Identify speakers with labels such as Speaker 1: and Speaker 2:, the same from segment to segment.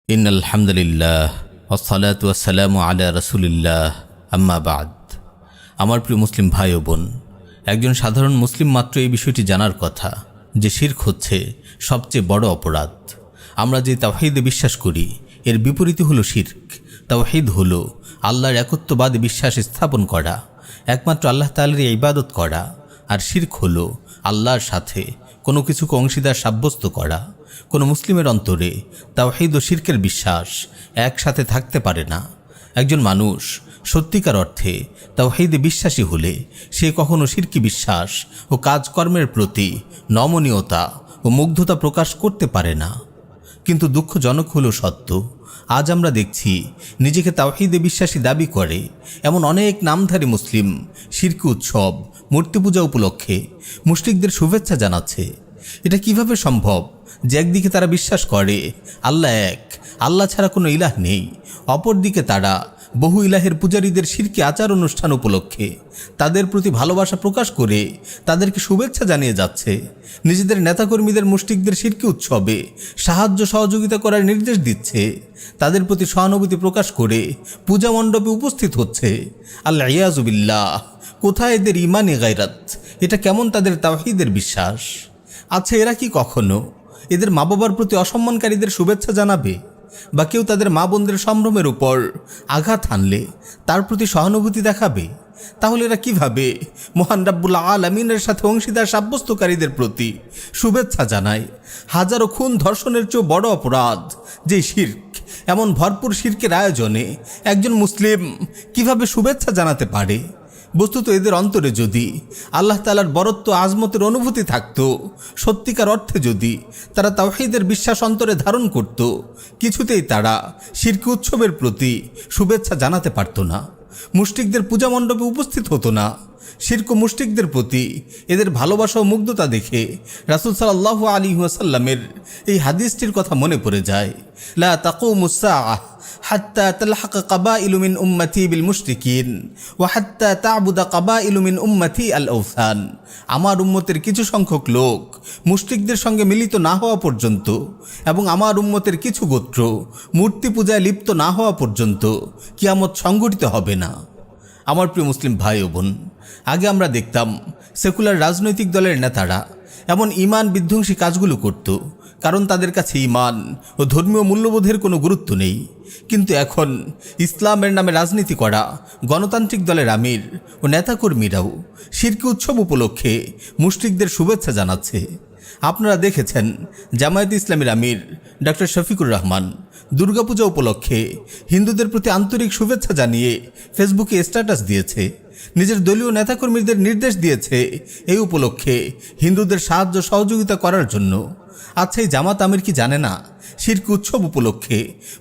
Speaker 1: ইন্নাল হামদুলিল্লাহ ওয়াসসালাতু ওয়াসসালামু আলা রাসূলিল্লাহ আম্মা বাদ। আমার প্রিয় মুসলিম ভাই ও বোন, একজন সাধারণ মুসলিম মাত্র এই বিষয়টি জানার কথা যে শিরক হচ্ছে সবচেয়ে বড় অপরাধ। আমরা যে তাওহীদে বিশ্বাস করি এর বিপরীত হলো শিরক। তাওহীদ হলো আল্লাহর একত্ববাদে বিশ্বাস স্থাপন করা, একমাত্র আল্লাহ তাআলার ইবাদত করা, আর শিরক হলো আল্লাহর সাথে কোনো কিছুকে অংশীদার সাব্যস্ত করা। কোনো মুসলিমের অন্তরে তাওহীদ ও শিরকের বিশ্বাস একসাথে থাকতে পারে না। একজন মানুষ সত্যিকার অর্থে তাওহীদে বিশ্বাসী হলে সে কখনো শিরকি বিশ্বাস ও কাজকর্মের প্রতি নমনীয়তা ও মুগ্ধতা প্রকাশ করতে পারে না। কিন্তু দুঃখজনক হলো সত্য, আজ আমরা দেখছি নিজেকে তাওহীদে বিশ্বাসী দাবি করে এমন অনেক নামধারী মুসলিম শিরকি উৎসব, মূর্তি পূজা উপলক্ষে মুশরিকদের শুভেচ্ছা জানাচ্ছে। এটা কিভাবে সম্ভব যে একদিকে তারা বিশ্বাস করে আল্লাহ এক, আল্লাহ ছাড়া কোনো ইলাহ নেই, অপরদিকে তারা বহু ইলাহের পূজারীদের শিরকি আচার অনুষ্ঠান উপলক্ষে তাদের প্রতি ভালোবাসা প্রকাশ করে তাদেরকে শুভেচ্ছা জানিয়ে যাচ্ছে, নিজেদের নেতাকর্মীদের মুশরিকদের শিরকি উৎসবে সাহায্য সহযোগিতা করার নির্দেশ দিচ্ছে, তাদের প্রতি সহানুভূতি প্রকাশ করে পূজা মণ্ডপে উপস্থিত হচ্ছে। আল্লাহ ইয়াযু বিল্লাহ, কোথায় এদের ইমানি গায়রাত? এটা কেমন তাদের তাওহীদের বিশ্বাস? আচ্ছা, এরা কি কখনো এদের মা বাবার প্রতি অসম্মানকারীদের শুভেচ্ছা জানাবে? বা কেউ তাদের মা বোনদের সম্ভ্রমের উপর আঘাত হানলে তার প্রতি সহানুভূতি দেখাবে? তাহলে এরা কিভাবে মহান রাব্বুল আলামিনের সাথে অংশীদার সাব্যস্তকারীদের প্রতি শুভেচ্ছা জানায়? হাজারো খুন ধর্ষণের চেয়েও বড় অপরাধ যে শিরক, এমন ভরপুর শিরকের আয়োজনে একজন মুসলিম কিভাবে শুভেচ্ছা জানাতে পারে? বস্তুত এদের অন্তরে যদি আল্লাহ তাআলার বরত্ব আজমতের অনুভূতি থাকতো, সত্যিকার অর্থে যদি তারা তাওহীদের বিশ্বাস অন্তরে ধারণ করত, কিছুতেই তারা শিরকি উৎসবের প্রতি শুভেচ্ছা জানাতে পারত না, মুশরিকদের পূজা মণ্ডপে উপস্থিত হতো না। শিরক ও মুশরিকদের প্রতি এদের ভালোবাসা ও মুগ্ধতা দেখে রাসূল সাল্লাল্লাহু আলাইহি ওয়াসাল্লামের এই হাদিসটির কথা মনে পড়ে যায়, লা তাকুমুস সাআহ হাত্তা তালহাক কাবাইলু মিন উম্মতি বিল মুশরিকিন ওয়া হাত্তা তা'বুদা কাবাইলু মিন উম্মতি আল আওসান। আমার উম্মতের কিছু সংখ্যক লোক মুশরিকদের সঙ্গে মিলিত না হওয়া পর্যন্ত এবং আমার উম্মতের কিছু গোত্র মূর্তি পূজায় লিপ্ত না হওয়া পর্যন্ত কিয়ামত সংঘটিত হবে না। আমার প্রিয় মুসলিম ভাই ও বোন, আগে আমরা দেখতাম সেকুলার রাজনৈতিক দলের নেতারা এমন ঈমান বিধ্বংসী কাজগুলো করত কারণ তাদের কাছে ঈমান ও ধর্মীয় মূল্যবোধের কোনো গুরুত্ব নেই। কিন্তু এখন ইসলামের নামে রাজনীতি করা গণতান্ত্রিক দলের আমির ও নেতাকর্মীরাও শিরকি উৎসব উপলক্ষে মুশরিকদের শুভেচ্ছা জানাচ্ছে। আপনারা দেখেছেন জামায়াতে ইসলামীর আমির ডক্টর শফিকুর রহমান দুর্গাপূজা উপলক্ষে হিন্দুদের প্রতি আন্তরিক শুভেচ্ছা জানিয়ে ফেসবুকে স্ট্যাটাস দিয়েছে, নিজের দলীয় নেতাকর্মীদের নির্দেশ দিয়েছে এই উপলক্ষে হিন্দুদের সাহায্য সহযোগিতা করার জন্য। আচ্ছা, এই জামাত আমির কি জানে না শিরকি উৎসব উপলক্ষে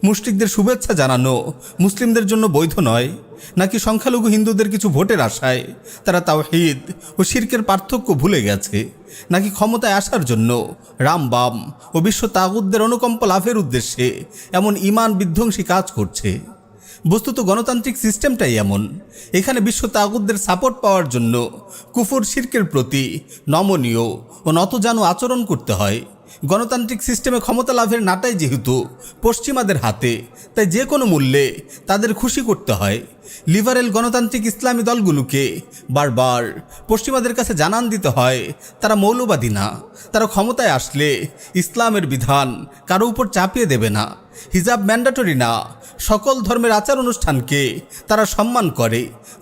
Speaker 1: মুশরিকদের শুভেচ্ছা জানানো মুসলিমদের জন্য বৈধ নয়? নাকি সংখ্যালঘু হিন্দুদের কিছু ভোটের আশায় তারা তাওহীদ ও শিরকের পার্থক্য ভুলে গেছে? নাকি ক্ষমতায় আসার জন্য রাম বাম ও বিশ্ব তাগুতদের অনুকম্প লাভের উদ্দেশ্যে এমন ঈমান বিধ্বংসী কাজ করছে? বস্তুত গণতান্ত্রিক সিস্টেমটাই এমন, এখানে বিশ্ব তাগুতদের সাপোর্ট পাওয়ার জন্য কুফর শিরকের প্রতি নমনীয় ও নতজানু আচরণ করতে হয়। গণতান্ত্রিক সিস্টেমে ক্ষমতা লাভের নাটাই যেহেতু পশ্চিমাদের হাতে, তাই যে কোনো মূল্যে তাদের খুশি করতে হয়। লিবারেল গণতান্ত্রিক ইসলামী দলগুলোকে বারবার পশ্চিমাদের কাছে জানান দিতে হয় তারা মৌলবাদী না, তারা ক্ষমতায় আসলে ইসলামের বিধান কারো উপর চাপিয়ে দেবে না, হিজাব ম্যান্ডেটরি না, সকল ধর্মের আচার অনুষ্ঠানকে তারা সম্মান করে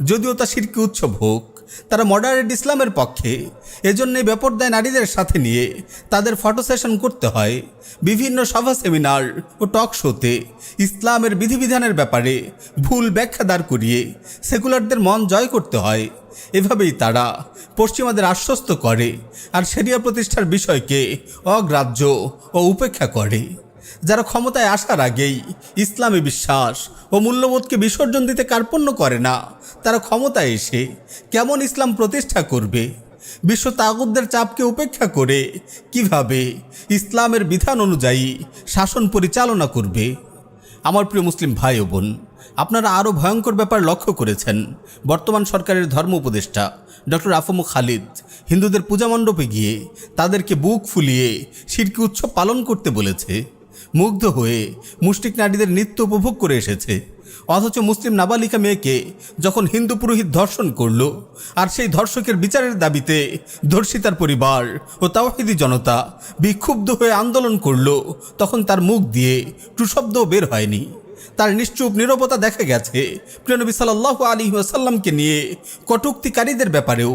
Speaker 1: যদিও তা শিরকি উৎসব হোক। তারা মডারেট ইসলামের পক্ষে, এজন্যে বেপরদায় নারীদের সাথে নিয়ে তাদের ফটো সেশন করতে হয়। বিভিন্ন সভা সেমিনার ও টক শোতে ইসলামের বিধিবিধানের ব্যাপারে ভুল ব্যাখ্যা দাঁড় করিয়ে সেকুলারদের মন জয় করতে হয়। এভাবেই তারা পশ্চিমাদের আশ্বস্ত করে আর শরিয়া প্রতিষ্ঠার বিষয়কে অগ্রাহ্য ও উপেক্ষা করে। যারা ক্ষমতায় আসার আগেই ইসলামী বিশ্বাস ও মূল্যবোধকে বিসর্জন দিতে কার্পণ্য করে না, তারা ক্ষমতায় এসে কেমন ইসলাম প্রতিষ্ঠা করবে? বিশ্ব তাগুতদের চাপকে উপেক্ষা করে কিভাবে ইসলামের বিধান অনুযায়ী শাসন পরিচালনা করবে? আমার প্রিয় মুসলিম ভাই ও বোন, আপনারা আরও ভয়ঙ্কর ব্যাপার লক্ষ্য করেছেন। বর্তমান সরকারের ধর্ম উপদেষ্টা ডক্টর আফম খালিদ হিন্দুদের পূজা মণ্ডপে গিয়ে তাদেরকে বুক ফুলিয়ে শিরকি উৎসব পালন করতে বলেছে। মুগ্ধ হয়ে মুশরিক নারীদের নৃত্য উপভোগ করে এসেছে। অথচ মুসলিম নাবালিকা মেয়েকে যখন হিন্দু পুরোহিত ধর্ষণ করল, আর সেই ধর্ষকের বিচারের দাবিতে ধর্ষিতার পরিবার ও তাওহীদি জনতা বিক্ষুব্ধ হয়ে আন্দোলন করল, তখন তার মুখ দিয়ে টুশব্দও বের হয়নি। তার নিশ্চুপ নীরবতা দেখা গেছে প্রিয়নবী সাল্লাল্লাহু আলাইহি ওয়াসাল্লামকে নিয়ে কটূক্তিকারীদের ব্যাপারেও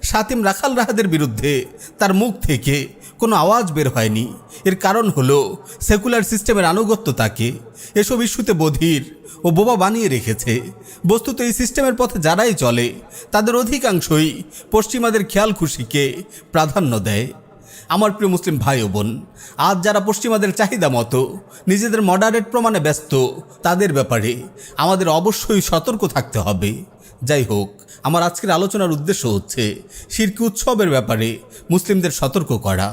Speaker 1: শাতিম রাখাল রাহাদের বিরুদ্ধে তার মুখ থেকে কোনো আওয়াজ বের হয়নি। এর কারণ হলো সেকুলার সিস্টেমের আনুগত্য তাকে এসব ইস্যুতে বধির ও বোবা বানিয়ে রেখেছে। বস্তুত এই সিস্টেমের পথে যারাই চলে তাদের অধিকাংশই পশ্চিমাদের খেয়াল খুশিকে প্রাধান্য দেয়। আমার প্রিয় মুসলিম ভাই ও বোন, আজ যারা পশ্চিমাদের চাহিদা মতো নিজেদের মডারেট প্রমাণে ব্যস্ত, তাদের ব্যাপারে আমাদের অবশ্যই সতর্ক থাকতে হবে। যাই হোক, আমার আজকের আলোচনার উদ্দেশ্য হচ্ছে শিরকি উৎসবের ব্যাপারে মুসলিমদের সতর্ক করা।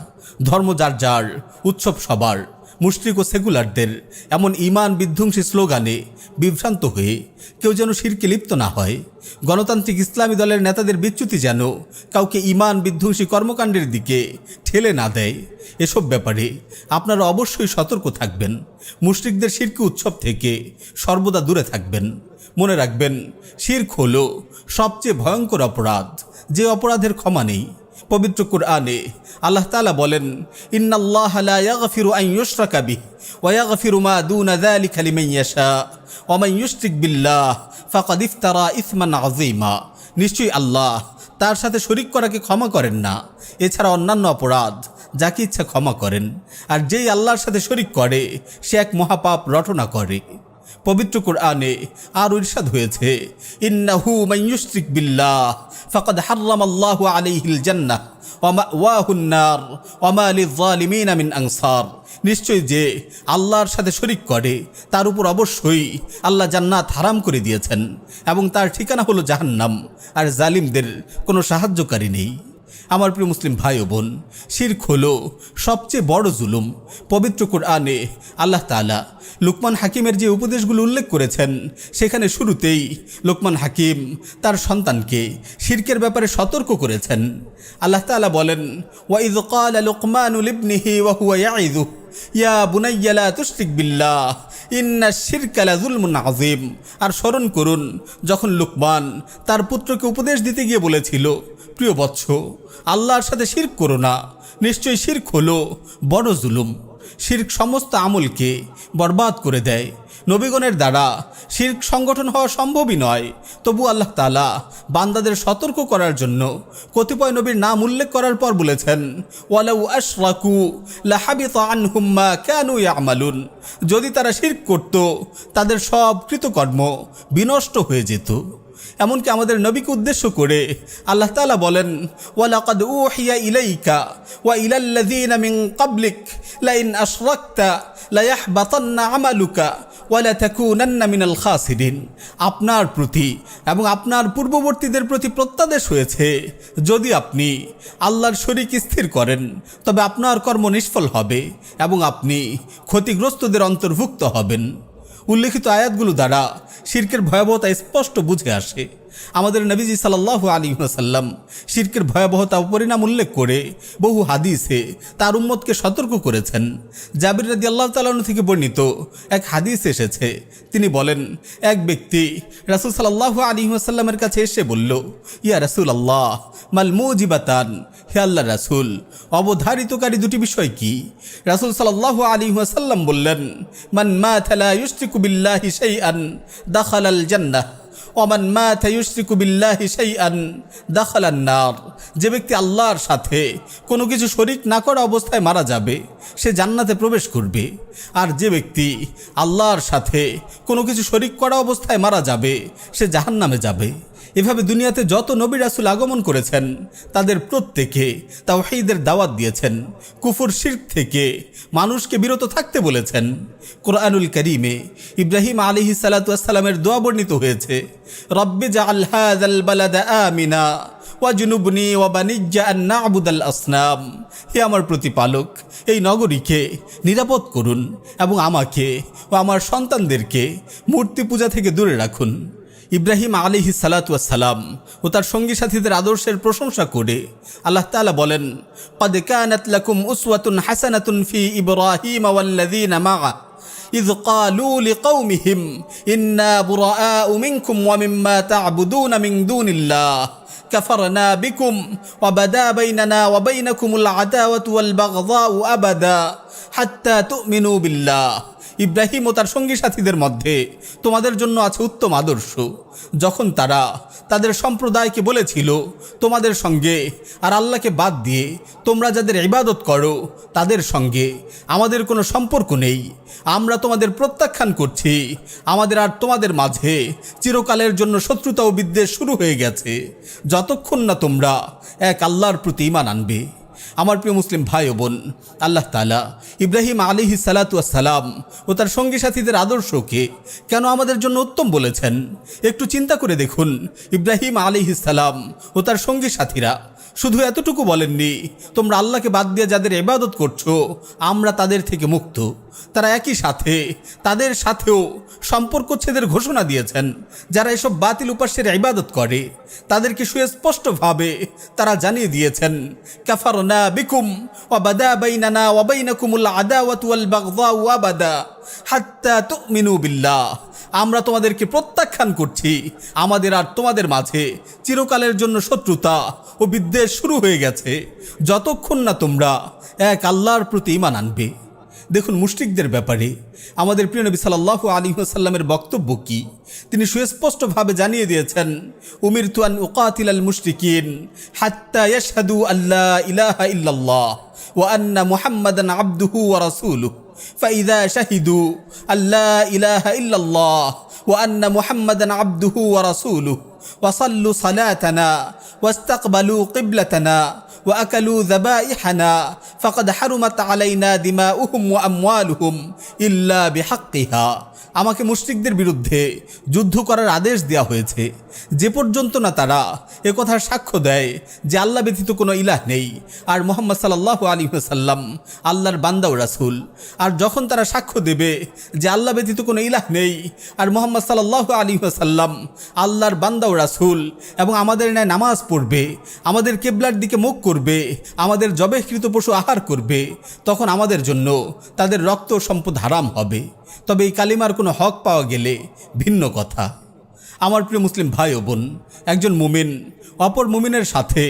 Speaker 1: ধর্ম যার যার, উৎসব সবার। মুশরিক ও সেকুলারদের এমন ঈমান বিধ্বংসী স্লোগানে বিভ্রান্ত হয়ে কেউ যেন শিরকে লিপ্ত না হয়। গণতান্ত্রিক ইসলামী দলের নেতাদের বিচ্যুতি যেন কাউকে ঈমান বিধ্বংসী কর্মকাণ্ডের দিকে ঠেলে না দেয়। এসব ব্যাপারে আপনারা অবশ্যই সতর্ক থাকবেন। মুশরিকদের শিরকি উৎসব থেকে সর্বদা দূরে থাকবেন। মনে রাখবেন, শিরক হলো সবচেয়ে ভয়ঙ্কর অপরাধ, যে অপরাধের ক্ষমা নেই। পবিত্র কুরআনে আল্লাহ তাআলা বলেন, ইন্নাল্লাহা লা ইয়াগফিরু আন ইউশরাকা বিহি ওয়া ইয়াগফিরু মা দুনা যালিকা লিমান ইয়াশা ওয়া মান ইউশরিক বিল্লাহ ফাকাদ ইফতারা ইসমান আযীমা। নিশ্চয়ই আল্লাহ তার সাথে শরীক করাকে ক্ষমা করেন না, এছাড়া অন্যান্য অপরাধ যাকে ইচ্ছা ক্ষমা করেন। আর যেই আল্লাহর সাথে শরীক করে সে এক মহাপাপ রটনা করে। পবিত্র কুরআনে আর ইরশাদ হয়েছে, ইন্নাহু মান ইউশরিক বিল্লাহ ফাকাদ হাররামাল্লাহু আলাইহিল জান্নাহ ওয়া মাওয়াহুন নার ওয়া মা লিয-যালিমিনা মিন আনসার। নিশ্চয় যে আল্লাহর সাথে শরীক করে তার উপর অবশ্যই আল্লাহ জান্নাত হারাম করে দিয়েছেন এবং তার ঠিকানা হলো জাহান্নাম, আর জালিমদের কোনো সাহায্যকারী নেই। আমার প্রিয় মুসলিম ভাই ও বোন, শিরক হলো সবচেয়ে বড় জুলুম। পবিত্র কুরআনে আল্লাহ তাআলা লুকমান হাকিমের যে উপদেশগুলো উল্লেখ করেছেন, সেখানে শুরুতেই লুকমান হাকিম তার সন্তানকে শিরকের ব্যাপারে সতর্ক করেছেন। আল্লাহ তাআলা বলেন, ওয়া ইয ক্বালা লুকমানু লিবনিহি ওয়া হুয়া ইয়াইযুহু ইয়া বুনাইয়া লা তুশরিক বিল্লাহ ইন্নাশ শিরকা লাযুলমুন আযীম। আর স্মরণ করুন যখন লুকমান তার পুত্রকে উপদেশ দিতে গিয়ে বলেছিল, প্রিয় বৎস, আল্লাহর সাথে শিরক করো না, নিশ্চয়ই শিরক হলো বড় জুলুম। শিরক সমস্ত আমলকে বরবাদ করে দেয়। নবীগণের দ্বারা শিরক সংগঠন হওয়া সম্ভবই নয়, তবু আল্লাহ তাআলা বান্দাদের সতর্ক করার জন্য কতিপয় নবীর নাম উল্লেখ করার পর বলেছেন, ওয়ালাউ আশরাকু লাহাবিতা আনহুম মা কানু ইয়ামালুন। যদি তারা শিরক করত তাদের সব কৃতকর্ম বিনষ্ট হয়ে যেত। এমনকি আমাদের নবীকে উদ্দেশ্য করে আল্লাহ তাআলা বলেন, ওয়ালাকাদ উহিয়া ইলাইকা ওয়া ইলাল্লাযীনা মিন ক্বাবলিক লাইন আশরাকতা লায়াহবাতান্না আমালুকা ওয়া লাতাকুনান্না মিনাল খাসিরিন। আপনার প্রতি এবং আপনার পূর্ববর্তীদের প্রতি প্রত্যাদেশ হয়েছে, যদি আপনি আল্লাহর শরীক স্থির করেন তবে আপনার কর্ম নিষ্ফল হবে এবং আপনি ক্ষতিগ্রস্তদের অন্তর্ভুক্ত হবেন। উল্লেখিত আয়াতগুলো দ্বারা শিরকের ভয়াবহতা স্পষ্ট বুঝে আসে। আমাদের নবীজি সাল্লাল্লাহু আলাইহি ওয়াসাল্লাম শিরকের ভয়াবহতা ও পরিণাম উল্লেখ করে বহু হাদিসে তার উম্মতকে সতর্ক করেছেন। জাবির রাদিয়াল্লাহু তাআলা আনহু থেকে বর্ণিত এক হাদিস এসেছে, তিনি বলেন, এক ব্যক্তি রাসূল সাল্লাল্লাহু আলাইহি ওয়াসাল্লামের কাছে এসে বলল, ইয়া রাসূলুল্লাহ, মাল মুজিবাতান, হে আল্লাহর রাসূল, অবধারিতকারী দুটি বিষয় কি? রাসূল সাল্লাল্লাহু আলাইহি ওয়াসাল্লাম বললেন, মান মাতা লা ইউশরিকু বিল্লাহি শাইআন দাখালাল জান্নাহ ওয়া মান মাতা ইউশরিকু বিল্লাহি শাইআন দাখালান নার। যে ব্যক্তি আল্লাহর সাথে কোনো কিছু শরীক না করা অবস্থায় মারা যাবে সে জান্নাতে প্রবেশ করবে, আর যে ব্যক্তি আল্লাহর সাথে কোনো কিছু শরীক করা অবস্থায় মারা যাবে সে জাহান্নামে যাবে। এভাবে দুনিয়াতে যত নবী রাসূল আগমন করেছেন তাদের প্রত্যেকে তাওহীদের দাওয়াত দিয়েছেন, কুফর শিরক থেকে মানুষকে বিরত থাকতে বলেছেন। কুরআনুল কারীমে ইব্রাহিম আলাইহিস সালাতু ওয়াস সালামের দোয়া বর্ণিত হয়েছে, রব্বি জাআল হাযাল বালাদা আমিনা ওয়াজনুবনি ওয়া বানিয়্যা আন না'বুদাল আসনাম। হে আমার প্রতিপালক, এই নগরীকে নিরাপদ করুন এবং আমাকে ও আমার সন্তানদেরকে মূর্তি পূজা থেকে দূরে রাখুন। ইব্রাহিম আলাইহিস সালাতু ওয়াস সালাম ও তার সঙ্গী সাথীদের আদর্শের প্রশংসা করে আল্লাহ তাআলা বলেন, ক্বাদ কানাত লাকুম উসওয়াতুন হাসানাতুন ফি ইব্রাহিম ওয়াল্লাযীনা মা'আ إذ قالوا لقومهم إنا براء منكم ومما تعبدون من دون الله كفرنا بكم وبدا بيننا وبينكم العداوة والبغضاء أبدا حتى تؤمنوا بالله। ইব্রাহিম ও তার সঙ্গী সাথীদের মধ্যে তোমাদের জন্য আছে উত্তম আদর্শ, যখন তারা তাদের সম্প্রদায়কে বলেছিল, তোমাদের সঙ্গে আর আল্লাহকে বাদ দিয়ে তোমরা যাদের ইবাদত করো তাদের সঙ্গে আমাদের কোনো সম্পর্ক নেই, আমরা তোমাদের প্রত্যাখ্যান করছি, আমাদের আর তোমাদের মাঝে চিরকালের জন্য শত্রুতা ও বিদ্বেষ শুরু হয়ে গেছে যতক্ষণ না তোমরা এক আল্লাহর প্রতি ঈমান আনবে। আমার প্রিয় মুসলিম ভাই ও বোন, আল্লাহ তাআলা ইব্রাহিম আলাইহিস সালাতু ওয়াস সালাম ও তার সঙ্গী সাথীদের আদর্শকে কেন আমাদের জন্য উত্তম বলেছেন একটু চিন্তা করে দেখুন। ইব্রাহিম আলাইহিস সালাম ও তার সঙ্গী সাথীরা শুধু এতটুকু বলেননি, তোমরা আল্লাহকে বাদ দিয়ে যাদের ইবাদত করছো আমরা তাদের থেকে মুক্ত। তারা একই সাথে তাদের সাথেও সম্পর্কচ্ছেদের ঘোষণা দিয়েছেন। যারা এসব বাতিল উপাস্যের ইবাদত করে তাদেরকে সুস্পষ্টভাবে তারা জানিয়ে দিয়েছেন, কাফারনা বিকুম ওয়া বাদা বাইনানা ওয়া বাইনাকুমুল আদাওয়াতু ওয়াল বাগদাউ আবাদা হাত্তা তুমিনু বিল্লাহ। আমরা তোমাদেরকে প্রত্যাখ্যান করছি, আমাদের আর তোমাদের মাঝে চিরকালের জন্য শত্রুতা ও বিদ্বেষ শুরু হয়ে গেছে যতক্ষণ না তোমরা এক আল্লাহর প্রতি ঈমান আনবে। দেখুন, মুশরিকদের ব্যাপারে আমাদের প্রিয় নবী সাল্লাল্লাহু আলাইহি ওয়াসাল্লামের বক্তব্য কি, তিনি সুস্পষ্টভাবে জানিয়ে দিয়েছেন, উমিরতু আন উকাতিলাল মুশরিকিন হাত্তা ইয়াশহাদু আল্লা ইলাহা ইল্লাল্লাহ ওয়া আন্না মুহাম্মাদান আবদুহু ওয়া রাসূলুহু ফাইযা শাহিদু আল্লা ইলাহা ইল্লাল্লাহ ওয়া আন্না মুহাম্মাদান আবদুহু ওয়া রাসূলুহু ওয়া সাল্লু সালাতানা ওয়াস্তাকবালু কিবলাতানা وأكلوا ذبائحنا فقد حرمت علينا دماؤهم وأموالهم إلا بحقها। আমাকে মুশরিকদের বিরুদ্ধে যুদ্ধ করার আদেশ দেওয়া হয়েছে যে পর্যন্ত না তারা একথার সাক্ষ্য দেয় যে আল্লাহ ব্যতীত কোনো ইলাহ নেই আর মুহাম্মদ সাল্লাল্লাহু আলাইহি ওয়াসাল্লাম আল্লাহর বান্দা ও রাসূল। আর যখন তারা সাক্ষ্য দেবে যে আল্লাহ ব্যতীত কোনো ইলাহ নেই আর মুহাম্মদ সাল্লাল্লাহু আলাইহি ওয়াসাল্লাম আল্লাহর বান্দা ও রাসূল এবং আমাদের ন্যায় নামাজ পড়বে, আমাদের কিবলার দিকে মুখ করবে, আমাদের জবেহকৃত পশু আহার করবে, তখন আমাদের জন্য তাদের রক্ত ও সম্পদ হারাম হবে। তবে এই কালিমার কোনো হক পাওয়া গেলে ভিন্ন কথা। আমার প্রিয় মুসলিম ভাই ও বোন, একজন মুমিন অপর মুমিনের সাথে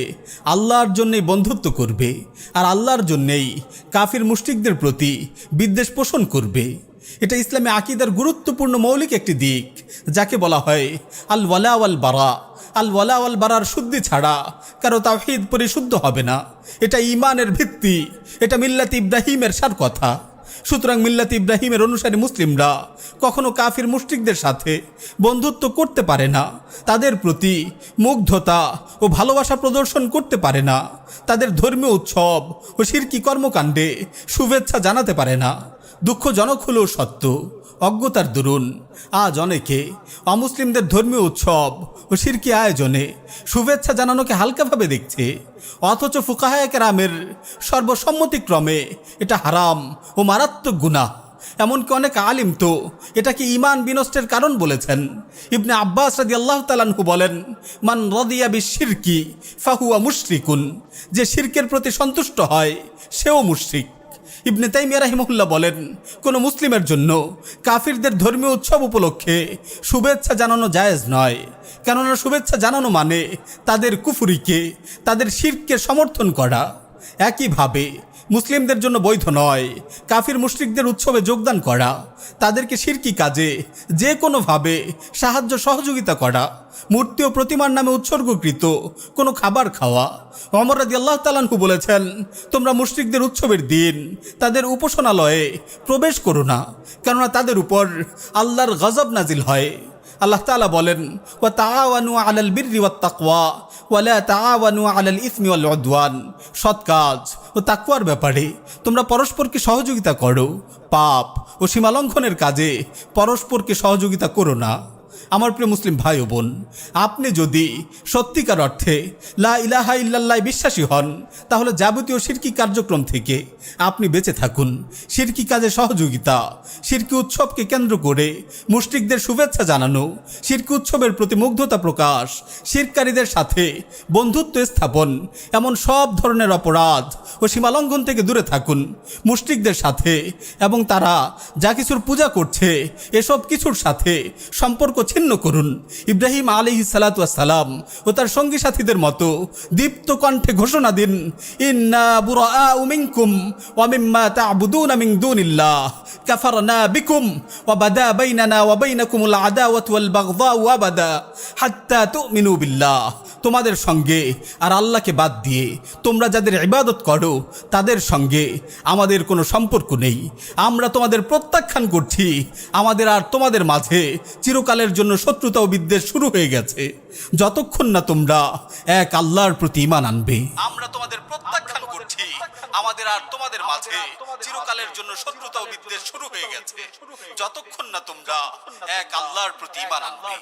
Speaker 1: আল্লাহর জন্যই বন্ধুত্ব করবে আর আল্লাহর জন্যই কাফির মুশরিকদের প্রতি বিদ্বেষ পোষণ করবে। এটা ইসলামে আকীদার গুরুত্বপূর্ণ মৌলিক একটি দিক, যাকে বলা হয় আল ওয়ালা ওয়াল বারা। আল ওয়ালা ওয়াল বারার শুদ্ধি ছাড়া কারো তাওহীদ পরিশুদ্ধ হবে না। এটা ঈমানের ভিত্তি, এটা মিল্লাত ইব্রাহিমের সার কথা। সুতরাং মিল্লাত ইব্রাহিমের অনুসারী মুসলিমরা কখনো কাফির মুশরিকদের সাথে বন্ধুত্ব করতে পারে না, তাদের প্রতি মুগ্ধতা ও ভালোবাসা প্রদর্শন করতে পারে না, তাদের ধর্মীয় উৎসব ও শিরকি কর্মকাণ্ডে শুভেচ্ছা জানাতে পারে না। দুঃখজনক হলেও সত্য, অজ্ঞতার দরুন আজ অনেকে অমুসলিমদের ধর্মীয় উৎসব ও শিরকি আয়োজনে শুভেচ্ছা জানানোকে হালকাভাবে দেখছে, অথচ ফুকাহায়ে কেরামের সর্বসম্মতিক্রমে এটা হারাম ও মারাত্মক গুনাহ। এমনকি অনেক আলিম তো এটাকে ঈমান বিনষ্টের কারণ বলেছেন। ইবনে আব্বাস রাদিয়াল্লাহু তাআলা আনহু বলেন, মান রাদিয়া বিশিরকি ফাহুয়া মুশরিকুন, যে শিরকের প্রতি সন্তুষ্ট হয় সেও মুশরিক। ইবনে তাইমিয়া রাহিমাহুল্লাহ বলেন, কোনো মুসলিমের জন্য কাফিরদের ধর্মীয় উৎসব উপলক্ষে শুভেচ্ছা জানানো জায়েজ নয়, কেননা শুভেচ্ছা জানানো মানে তাদের কুফরিকে, তাদের শিরককে সমর্থন করা। একইভাবে মুসলিমদের জন্য বৈধ নয় কাফির মুশরিকদের উৎসবে যোগদান করা, তাদেরকে শিরকি কাজে যে কোনোভাবে সাহায্য সহযোগিতা করা, মূর্তি ও প্রতিমার নামে উৎসর্গকৃত কোনো খাবার খাওয়া। ওমর রাদিয়াল্লাহু তাআলা আনহু বলেছেন, তোমরা মুশরিকদের উৎসবের দিন তাদের উপাসনালয়ে প্রবেশ করো না, কেননা তাদের উপর আল্লাহর গজব নাজিল হয়। আল্লাহ তাআলা বলেন, ওয়া তাআওয়ানু আলাল বিররি ওয়াত তাকওয়া ওয়া লা তাআওয়ানু আলাল ইসমি ওয়াল উদওয়ান। সৎ কাজ ও তাকওয়ার ব্যাপারে তোমরা পরস্পরকে সহযোগিতা করো, পাপ ও সীমালঙ্ঘনের কাজে পরস্পরকে সহযোগিতা করো না।
Speaker 2: আমার প্রিয় মুসলিম ভাই ও বোন, আপনি যদি সত্যিকার অর্থে লা ইলাহা ইল্লাল্লাহ বিশ্বাসী হন, তাহলে যাবতীয় শিরকি কার্যক্রম থেকে আপনি বেঁচে থাকুন। শিরকি কাজে সহযোগিতা, শিরকি উৎসবকে কেন্দ্র করে মুশরিকদের শুভেচ্ছা জানানো, শিরকি উৎসবের প্রতি মুগ্ধতা প্রকাশ, শিরকারীদের সাথে বন্ধুত্ব স্থাপন, এমন সব ধরনের অপরাধ ও সীমালঙ্ঘন থেকে দূরে থাকুন। মুশরিকদের সাথে এবং তারা যা কিছুর পূজা করছে এসব কিছুর সাথে সম্পর্ক ছিন্ন করুন। ইব্রাহিম আলাইহিস সালাতু ওয়াস সালাম ও তার সঙ্গী সাথীদের মতো দীপ্ত কণ্ঠে ঘোষণা দিন, ইন্না বুরাআউ মিনকুম ওয়া মিম্মা তা'বুদুনা মিন দুনিল্লাহ কাফারনা বিকুম ওয়া বাদা বাইনানা ওয়া বাইনাকুমুল আদাওয়াতু ওয়াল বাগদাউ আবাদা হাত্তা তু'মিনু বিল্লাহ। তোমাদের সঙ্গে আর আল্লাহকে বাদ দিয়ে তোমরা যাদের ইবাদত করো তাদের সঙ্গে আমাদের কোনো সম্পর্ক নেই। আমরা তোমাদের প্রত্যাখ্যান করছি। আমাদের আর তোমাদের মাঝে চিরকালের জন্য শত্রুতা ও বিদ্বেষ শুরু হয়ে গেছে, যতক্ষণ না তোমরা এক আল্লাহর প্রতি ঈমান আনবে। আমরা তোমাদের প্রত্যাখ্যান করছি। আমাদের আর তোমাদের মাঝে চিরকালের জন্য শত্রুতা ও বিদ্বেষ শুরু হয়ে গেছে, যতক্ষণ না তোমরা এক আল্লাহর প্রতি ঈমান আনবে।